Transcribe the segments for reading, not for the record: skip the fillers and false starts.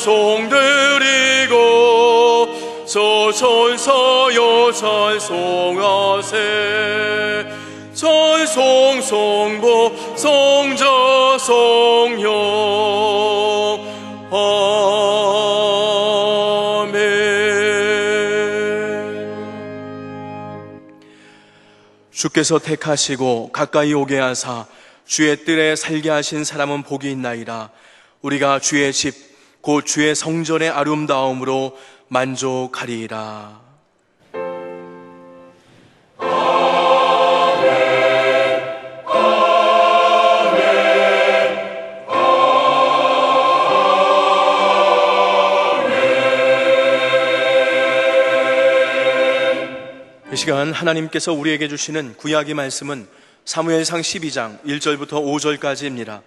찬송드리고 서천서여 찬송하세. 찬송 성부 성자 성령 아멘. 주께서 택하시고 가까이 오게 하사 주의 뜰에 살게 하신 사람은 복이 있나이다. 우리가 주의 집 곧 주의 성전의 아름다움으로 만족하리이다. 이 시간 하나님께서 우리에게 주시는 구약의 말씀은 사무엘상 12장 1절부터 5절까지입니다.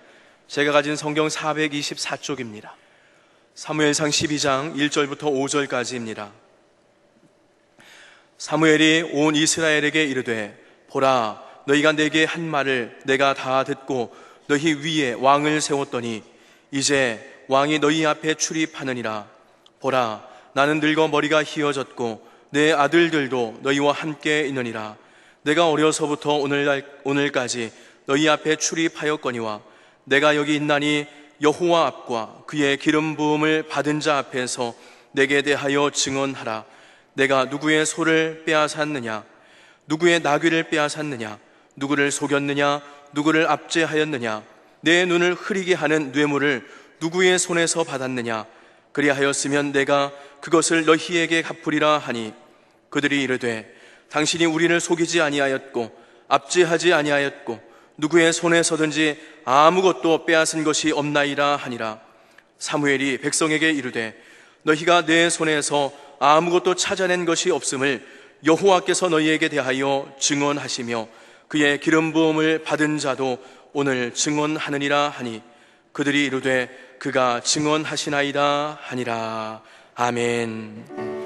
제가 가진 성경 424쪽입니다. 사무엘상 12장 1절부터 5절까지입니다. 사무엘이 온 이스라엘에게 이르되 보라, 너희가 내게 한 말을 내가 다 듣고 너희 위에 왕을 세웠더니 이제 왕이 너희 앞에 출입하느니라. 보라, 나는 늙어 머리가 휘어졌고 내 아들들도 너희와 함께 있느니라. 내가 어려서부터 오늘까지 너희 앞에 출입하였거니와 내가 여기 있나니 여호와 앞과 그의 기름 부음을 받은 자 앞에서 내게 대하여 증언하라. 내가 누구의 소를 빼앗았느냐? 누구의 나귀를 빼앗았느냐? 누구를 속였느냐? 누구를 압제하였느냐? 내 눈을 흐리게 하는 뇌물을 누구의 손에서 받았느냐? 그리하였으면 내가 그것을 너희에게 갚으리라 하니 그들이 이르되 당신이 우리를 속이지 아니하였고 압제하지 아니하였고 누구의 손에서든지 아무것도 빼앗은 것이 없나이다 하니라. 사무엘이 백성에게 이르되 너희가 내 손에서 아무것도 찾아낸 것이 없음을 여호와께서 너희에게 대하여 증언하시며 그의 기름 부음을 받은 자도 오늘 증언하느니라 하니 그들이 이르되 그가 증언하시나이다 하니라. 아멘.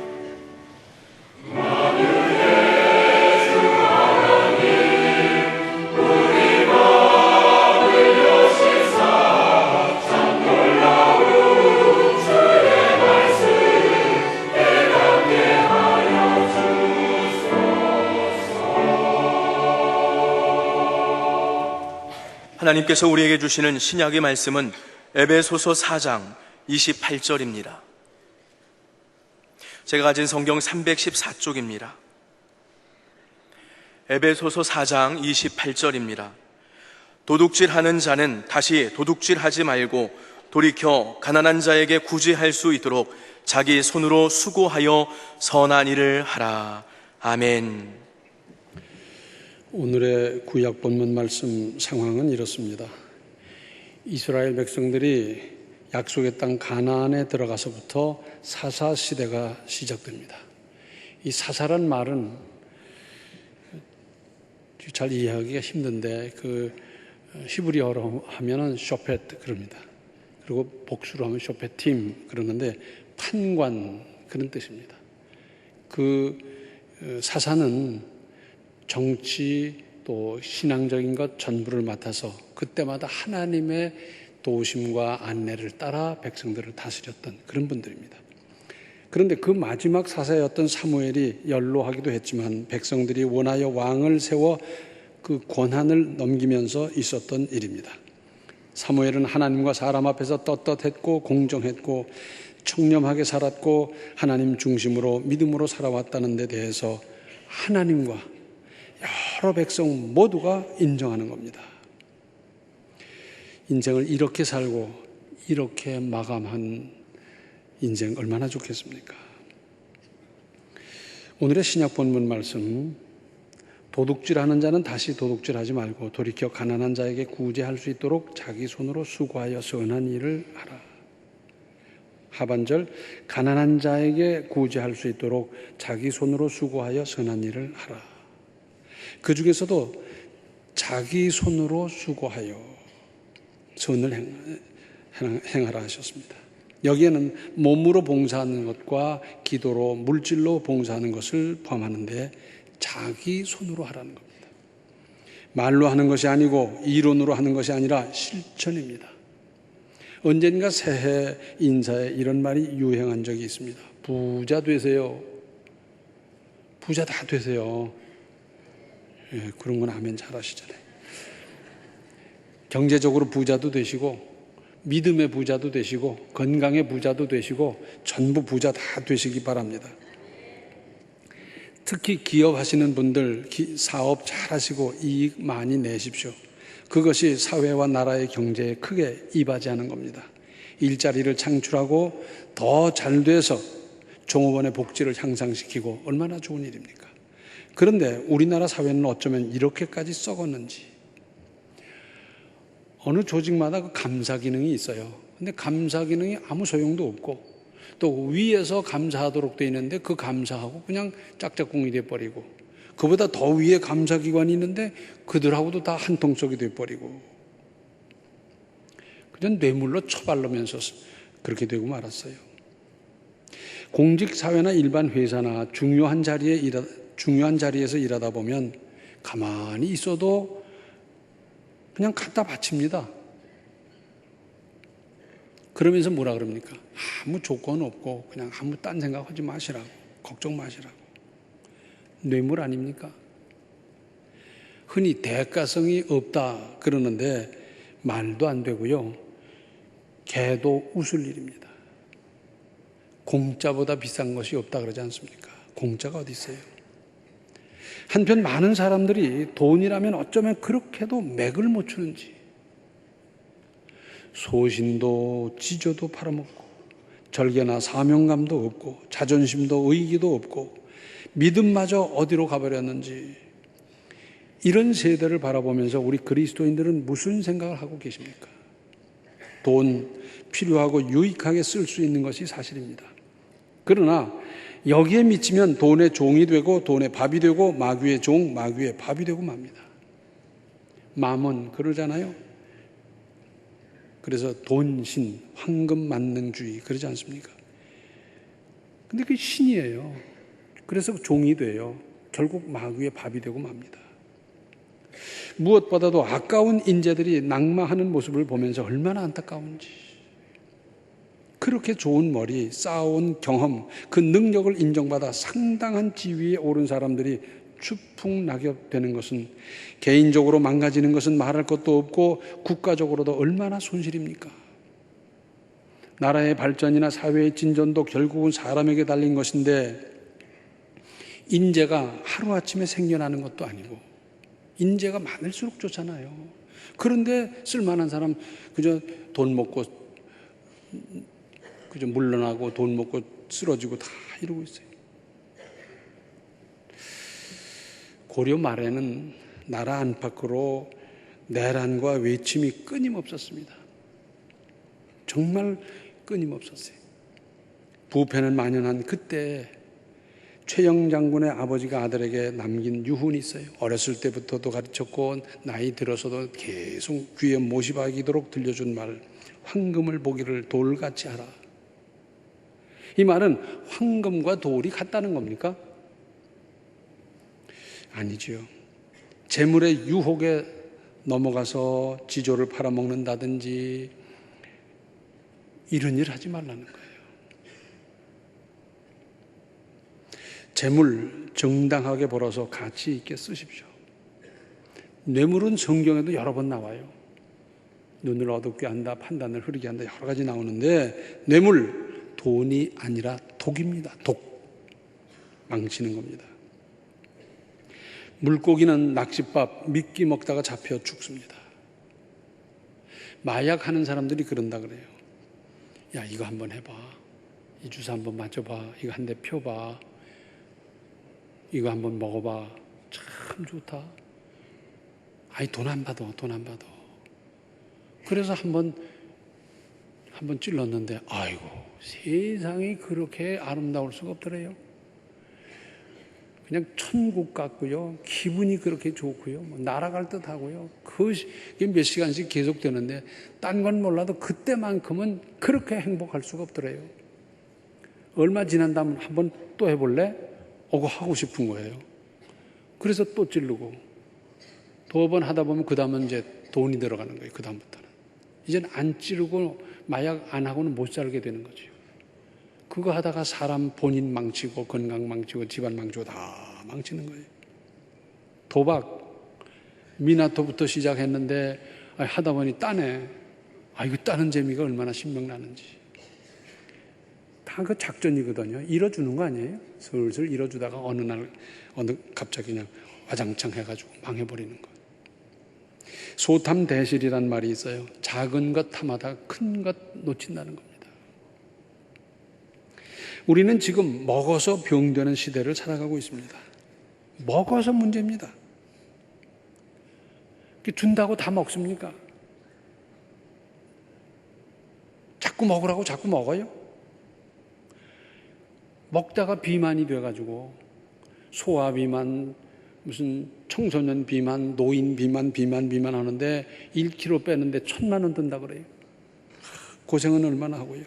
하나님께서 우리에게 주시는 신약의 말씀은 에베소서 4장 28절입니다. 제가 가진 성경 314쪽입니다. 에베소서 4장 28절입니다. 도둑질하는 자는 다시 도둑질하지 말고 돌이켜 가난한 자에게 구제할 수 있도록 자기 손으로 수고하여 선한 일을 하라. 아멘. 오늘의 구약 본문 말씀 상황은 이렇습니다. 이스라엘 백성들이 약속의 땅 가나안에 들어가서부터 사사 시대가 시작됩니다. 이 사사란 말은 잘 이해하기가 힘든데 히브리어로 하면은 쇼펫 그럽니다. 그리고 복수로 하면 쇼페팀 그러는데 판관 그런 뜻입니다. 사사는 정치 또 신앙적인 것 전부를 맡아서 그때마다 하나님의 도우심과 안내를 따라 백성들을 다스렸던 그런 분들입니다. 그런데 그 마지막 사사였던 사무엘이 연로하기도 했지만 백성들이 원하여 왕을 세워 그 권한을 넘기면서 있었던 일입니다. 사무엘은 하나님과 사람 앞에서 떳떳했고 공정했고 청렴하게 살았고 하나님 중심으로 믿음으로 살아왔다는 데 대해서 하나님과 여러 백성 모두가 인정하는 겁니다. 인생을 이렇게 살고 이렇게 마감한 인생 얼마나 좋겠습니까? 오늘의 신약 본문 말씀, 도둑질하는 자는 다시 도둑질하지 말고 돌이켜 가난한 자에게 구제할 수 있도록 자기 손으로 수고하여 선한 일을 하라. 하반절, 가난한 자에게 구제할 수 있도록 자기 손으로 수고하여 선한 일을 하라. 그 중에서도 자기 손으로 수고하여 선을 행하라 하셨습니다. 여기에는 몸으로 봉사하는 것과 기도로 물질로 봉사하는 것을 포함하는데 자기 손으로 하라는 겁니다. 말로 하는 것이 아니고 이론으로 하는 것이 아니라 실천입니다. 언젠가 새해 인사에 이런 말이 유행한 적이 있습니다. 부자 되세요. 부자 다 되세요. 예, 그런 건 아멘 잘하시잖아요. 경제적으로 부자도 되시고, 믿음의 부자도 되시고, 건강의 부자도 되시고, 전부 부자 다 되시기 바랍니다. 특히 기업하시는 분들 사업 잘하시고 이익 많이 내십시오. 그것이 사회와 나라의 경제에 크게 이바지하는 겁니다. 일자리를 창출하고 더 잘 돼서 종업원의 복지를 향상시키고 얼마나 좋은 일입니까? 그런데 우리나라 사회는 어쩌면 이렇게까지 썩었는지. 어느 조직마다 그 감사 기능이 있어요. 근데 감사 기능이 아무 소용도 없고, 또 위에서 감사하도록 돼 있는데 그 감사하고 그냥 짝짝꿍이 돼버리고, 그보다 더 위에 감사기관이 있는데 그들하고도 다 한통속이 돼버리고, 그냥 뇌물로 처발르면서 그렇게 되고 말았어요. 공직사회나 일반 회사나 중요한 자리에서 일하다 보면 가만히 있어도 그냥 갖다 바칩니다. 그러면서 뭐라 그럽니까? 아무 조건 없고 그냥 아무 딴 생각하지 마시라고, 걱정 마시라고. 뇌물 아닙니까? 흔히 대가성이 없다 그러는데 말도 안 되고요. 개도 웃을 일입니다. 공짜보다 비싼 것이 없다 그러지 않습니까? 공짜가 어디 있어요? 한편 많은 사람들이 돈이라면 어쩌면 그렇게도 맥을 못 추는지, 소신도 지조도 팔아먹고, 절개나 사명감도 없고, 자존심도 의기도 없고, 믿음마저 어디로 가버렸는지, 이런 세대를 바라보면서 우리 그리스도인들은 무슨 생각을 하고 계십니까? 돈 필요하고 유익하게 쓸 수 있는 것이 사실입니다. 그러나 여기에 미치면 돈의 종이 되고 돈의 밥이 되고 마귀의 종, 마귀의 밥이 되고 맙니다. 마몬 그러잖아요. 그래서 돈신, 황금 만능주의 그러지 않습니까? 근데 그게 신이에요. 그래서 종이 돼요. 결국 마귀의 밥이 되고 맙니다. 무엇보다도 아까운 인재들이 낙마하는 모습을 보면서 얼마나 안타까운지. 그렇게 좋은 머리, 쌓아온 경험, 그 능력을 인정받아 상당한 지위에 오른 사람들이 추풍낙엽되는 것은, 개인적으로 망가지는 것은 말할 것도 없고 국가적으로도 얼마나 손실입니까? 나라의 발전이나 사회의 진전도 결국은 사람에게 달린 것인데, 인재가 하루아침에 생겨나는 것도 아니고 인재가 많을수록 좋잖아요. 그런데 쓸만한 사람 그저 돈 먹고 그저 물러나고 돈 먹고 쓰러지고 다 이러고 있어요. 고려 말에는 나라 안팎으로 내란과 외침이 끊임없었습니다. 정말 끊임없었어요. 부패는 만연한 그때 최영 장군의 아버지가 아들에게 남긴 유훈이 있어요. 어렸을 때부터도 가르쳤고 나이 들어서도 계속 귀에 못이 박이도록 들려준 말, 황금을 보기를 돌같이 하라. 이 말은 황금과 돌이 같다는 겁니까? 아니지요. 재물의 유혹에 넘어가서 지조를 팔아먹는다든지 이런 일 하지 말라는 거예요. 재물 정당하게 벌어서 가치 있게 쓰십시오. 뇌물은 성경에도 여러 번 나와요. 눈을 어둡게 한다, 판단을 흐리게 한다, 여러 가지 나오는데 뇌물, 돈이 아니라 독입니다. 독. 망치는 겁니다. 물고기는 낚싯밥 미끼 먹다가 잡혀 죽습니다. 마약하는 사람들이 그런다 그래요. 야, 이거 한번 해봐. 이 주사 한번 맞춰봐. 이거 한 대 펴봐. 이거 한번 먹어봐. 참 좋다. 아이, 돈 안 받아, 돈 안 받아. 그래서 한번 찔렀는데, 아이고, 세상이 그렇게 아름다울 수가 없더래요. 그냥 천국 같고요. 기분이 그렇게 좋고요. 뭐 날아갈 듯 하고요. 그게 몇 시간씩 계속 되는데, 딴 건 몰라도 그때만큼은 그렇게 행복할 수가 없더래요. 얼마 지난 다음에 한번 또 해볼래? 그거 하고 싶은 거예요. 그래서 또 찌르고, 두 번 하다 보면 그 다음은 이제 돈이 들어가는 거예요. 그 다음부터는. 이제는 안 찌르고 마약 안 하고는 못 살게 되는 거죠. 그거 하다가 사람 본인 망치고 건강 망치고 집안 망치고 다 망치는 거예요. 도박 미나토부터 시작했는데 하다 보니 따네. 이거 따는 재미가 얼마나 신명나는지. 다 그 작전이거든요. 잃어주는 거 아니에요? 슬슬 잃어주다가 갑자기 그냥 와장창 해가지고 망해버리는 거. 소탐대실이란 말이 있어요. 작은 것 탐하다 큰 것 놓친다는 겁니다. 우리는 지금 먹어서 병되는 시대를 살아가고 있습니다. 먹어서 문제입니다. 준다고 다 먹습니까? 자꾸 먹으라고 자꾸 먹어요? 먹다가 비만이 돼가지고 소아비만, 무슨 청소년 비만, 노인 비만 하는데 1kg 빼는데 1,000만 원 든다 그래요. 고생은 얼마나 하고요.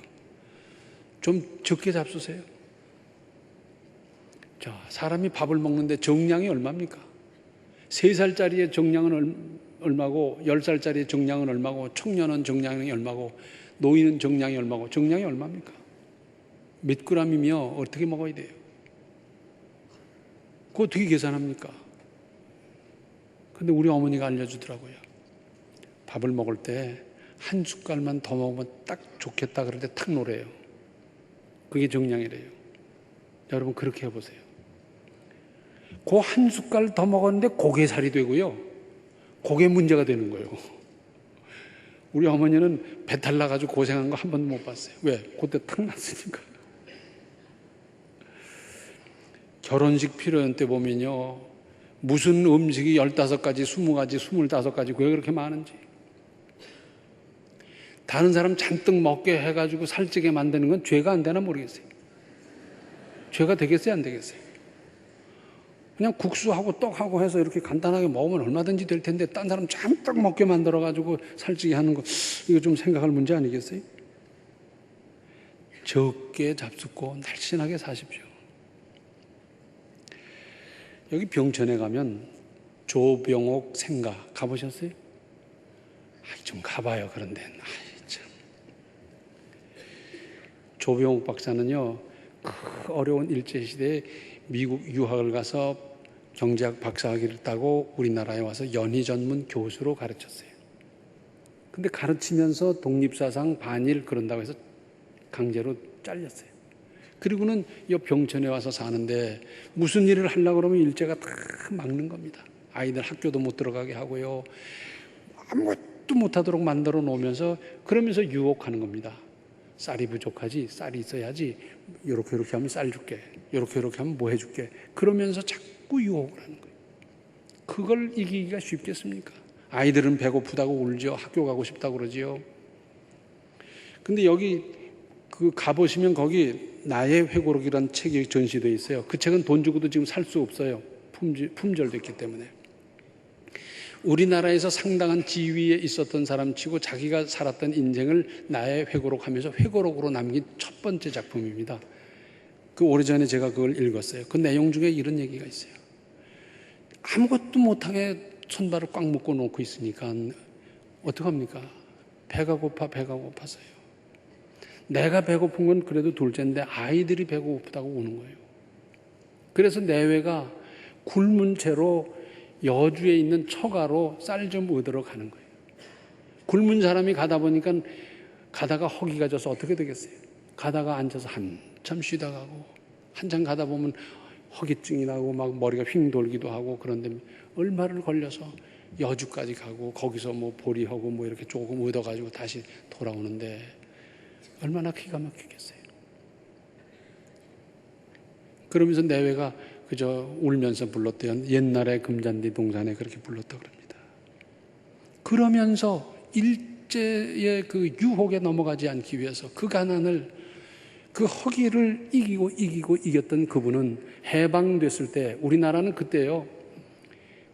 좀 적게 잡수세요. 자, 사람이 밥을 먹는데 정량이 얼마입니까? 3살짜리의 정량은 얼마고 10살짜리의 정량은 얼마고 청년은 정량이 얼마고 노인은 정량이 얼마고 정량이 얼마입니까? 몇 그램이며 어떻게 먹어야 돼요? 그거 어떻게 계산합니까? 근데 우리 어머니가 알려주더라고요. 밥을 먹을 때 한 숟갈만 더 먹으면 딱 좋겠다 그럴 때 탁 노래요. 그게 정량이래요. 여러분 그렇게 해보세요. 그 한 숟갈 더 먹었는데 고개 살이 되고요. 그게 문제가 되는 거예요. 우리 어머니는 배탈 나가지고 고생한 거 한 번도 못 봤어요. 왜? 그때 탁 났으니까. 결혼식 피로연 때 보면요. 무슨 음식이 15가지, 20가지, 25가지 왜 그렇게 많은지. 다른 사람 잔뜩 먹게 해가지고 살찌게 만드는 건 죄가 안 되나 모르겠어요. 죄가 되겠어요? 안 되겠어요? 그냥 국수하고 떡하고 해서 이렇게 간단하게 먹으면 얼마든지 될 텐데 딴 사람 잔뜩 먹게 만들어가지고 살찌게 하는 거 이거 좀 생각할 문제 아니겠어요? 적게 잡숫고 날씬하게 사십시오. 여기 병천에 가면 조병옥 생가 가보셨어요? 좀 가봐요. 그런데 참. 조병옥 박사는요 그 어려운 일제시대에 미국 유학을 가서 경제학 박사학위를 따고 우리나라에 와서 연희 전문 교수로 가르쳤어요. 근데 가르치면서 독립사상 반일 그런다고 해서 강제로 잘렸어요. 그리고는 이 병천에 와서 사는데 무슨 일을 하려고 그러면 일제가 다 막는 겁니다. 아이들 학교도 못 들어가게 하고요. 아무것도 못하도록 만들어 놓으면서 그러면서 유혹하는 겁니다. 쌀이 부족하지, 쌀이 있어야지. 이렇게 하면 쌀 줄게. 이렇게 하면 뭐 해줄게. 그러면서 자꾸 유혹을 하는 거예요. 그걸 이기기가 쉽겠습니까? 아이들은 배고프다고 울죠. 학교 가고 싶다고 그러지요. 근데 여기 가보시면 거기 나의 회고록이라는 책이 전시되어 있어요. 그 책은 돈 주고도 지금 살 수 없어요. 품절됐기 때문에. 우리나라에서 상당한 지위에 있었던 사람치고 자기가 살았던 인생을 나의 회고록 하면서 회고록으로 남긴 첫 번째 작품입니다. 오래전에 제가 그걸 읽었어요. 그 내용 중에 이런 얘기가 있어요. 아무것도 못하게 손발을 꽉 묶어 놓고 있으니까 어떡합니까? 배가 고파서요. 내가 배고픈 건 그래도 둘째인데 아이들이 배고프다고 우는 거예요. 그래서 내외가 굶은 채로 여주에 있는 처가로 쌀 좀 얻으러 가는 거예요. 굶은 사람이 가다 보니까 가다가 허기가 져서 어떻게 되겠어요? 가다가 앉아서 한참 쉬다 가고 한참 가다 보면 허기증이 나고 막 머리가 휙 돌기도 하고 그런데 얼마를 걸려서 여주까지 가고 거기서 뭐 보리하고 뭐 이렇게 조금 얻어가지고 다시 돌아오는데 얼마나 기가 막히겠어요. 그러면서 내외가 그저 울면서 불렀대요. 옛날에 금잔디 동산에 그렇게 불렀다고 그럽니다. 그러면서 일제의 그 유혹에 넘어가지 않기 위해서 그 가난을, 그 허기를 이기고 이겼던 그분은 해방됐을 때, 우리나라는 그때요,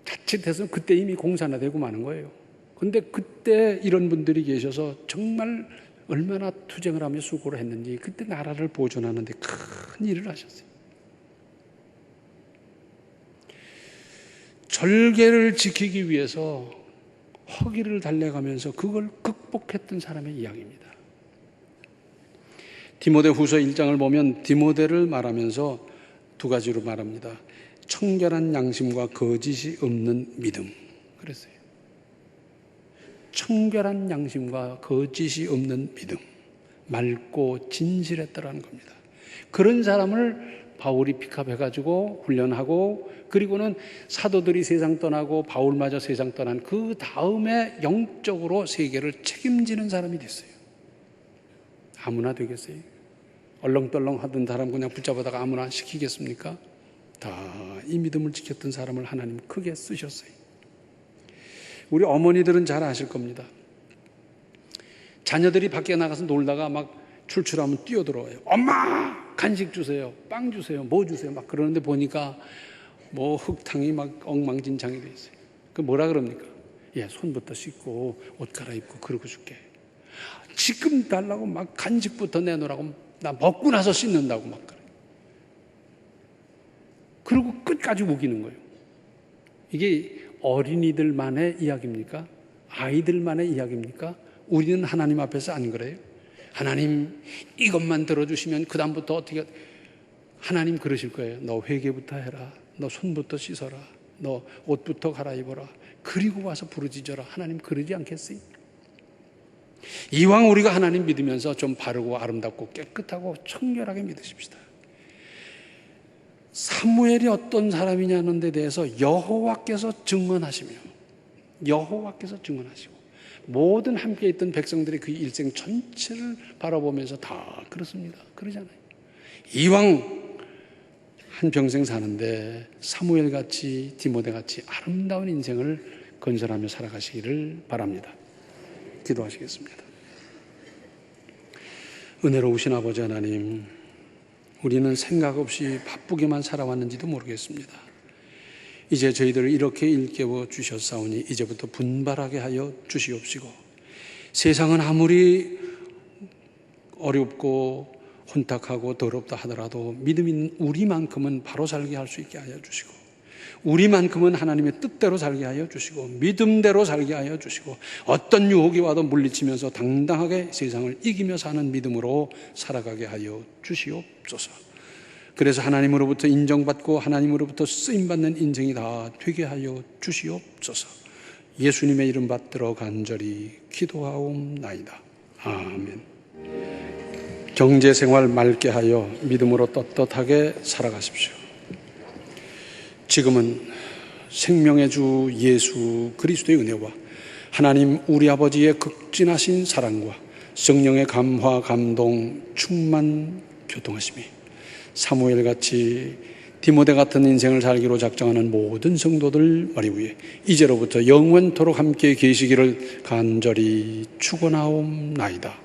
자칫해서 그때 이미 공산화되고 마는 거예요. 근데 그때 이런 분들이 계셔서 정말 얼마나 투쟁을 하며 수고를 했는지 그때 나라를 보존하는데 큰 일을 하셨어요. 절개를 지키기 위해서 허기를 달래가면서 그걸 극복했던 사람의 이야기입니다. 디모데후서 1장을 보면 디모데를 말하면서 두 가지로 말합니다. 청결한 양심과 거짓이 없는 믿음. 그랬어요. 청결한 양심과 거짓이 없는 믿음. 맑고 진실했다라는 겁니다. 그런 사람을 바울이 픽업해가지고 훈련하고, 그리고는 사도들이 세상 떠나고 바울마저 세상 떠난 그 다음에 영적으로 세계를 책임지는 사람이 됐어요. 아무나 되겠어요? 얼렁떨렁 하던 사람 그냥 붙잡아다가 아무나 시키겠습니까? 다 이 믿음을 지켰던 사람을 하나님 크게 쓰셨어요. 우리 어머니들은 잘 아실 겁니다. 자녀들이 밖에 나가서 놀다가 막 출출하면 뛰어들어와요. 엄마! 간식 주세요. 빵 주세요. 뭐 주세요. 막 그러는데 보니까 뭐 흙탕이 막 엉망진창이 돼 있어요. 그 뭐라 그럽니까? 예, 손부터 씻고 옷 갈아입고 그러고 줄게. 지금 달라고 막 간식부터 내놓으라고, 나 먹고 나서 씻는다고 막 그래. 그리고 끝까지 우기는 거예요. 이게 어린이들만의 이야기입니까? 아이들만의 이야기입니까? 우리는 하나님 앞에서 안 그래요? 하나님 이것만 들어주시면 그 다음부터 어떻게, 하나님 그러실 거예요. 너 회개부터 해라. 너 손부터 씻어라. 너 옷부터 갈아입어라. 그리고 와서 부르짖어라. 하나님 그러지 않겠어요? 이왕 우리가 하나님 믿으면서 좀 바르고 아름답고 깨끗하고 청결하게 믿으십시다. 사무엘이 어떤 사람이냐는 데 대해서 여호와께서 증언하시고 모든 함께 있던 백성들이 그 일생 전체를 바라보면서 다 그렇습니다. 그러잖아요. 이왕 한평생 사는데 사무엘같이 디모데같이 아름다운 인생을 건설하며 살아가시기를 바랍니다. 기도하시겠습니다. 은혜로우신 아버지 하나님, 우리는 생각 없이 바쁘게만 살아왔는지도 모르겠습니다. 이제 저희들을 이렇게 일깨워 주셨사오니 이제부터 분발하게 하여 주시옵시고, 세상은 아무리 어렵고 혼탁하고 더럽다 하더라도 믿음 있는 우리만큼은 바로 살게 할 수 있게 하여 주시고, 우리만큼은 하나님의 뜻대로 살게 하여 주시고, 믿음대로 살게 하여 주시고, 어떤 유혹이 와도 물리치면서 당당하게 세상을 이기며 사는 믿음으로 살아가게 하여 주시옵소서. 그래서 하나님으로부터 인정받고 하나님으로부터 쓰임받는 인생이 다 되게 하여 주시옵소서. 예수님의 이름 받들어 간절히 기도하옵나이다. 아멘. 경제생활 맑게 하여 믿음으로 떳떳하게 살아가십시오. 지금은 생명의 주 예수 그리스도의 은혜와 하나님 우리 아버지의 극진하신 사랑과 성령의 감화 감동 충만 교통하심이 사무엘같이 디모데 같은 인생을 살기로 작정하는 모든 성도들 머리 위에 이제로부터 영원토록 함께 계시기를 간절히 축원하옵나이다.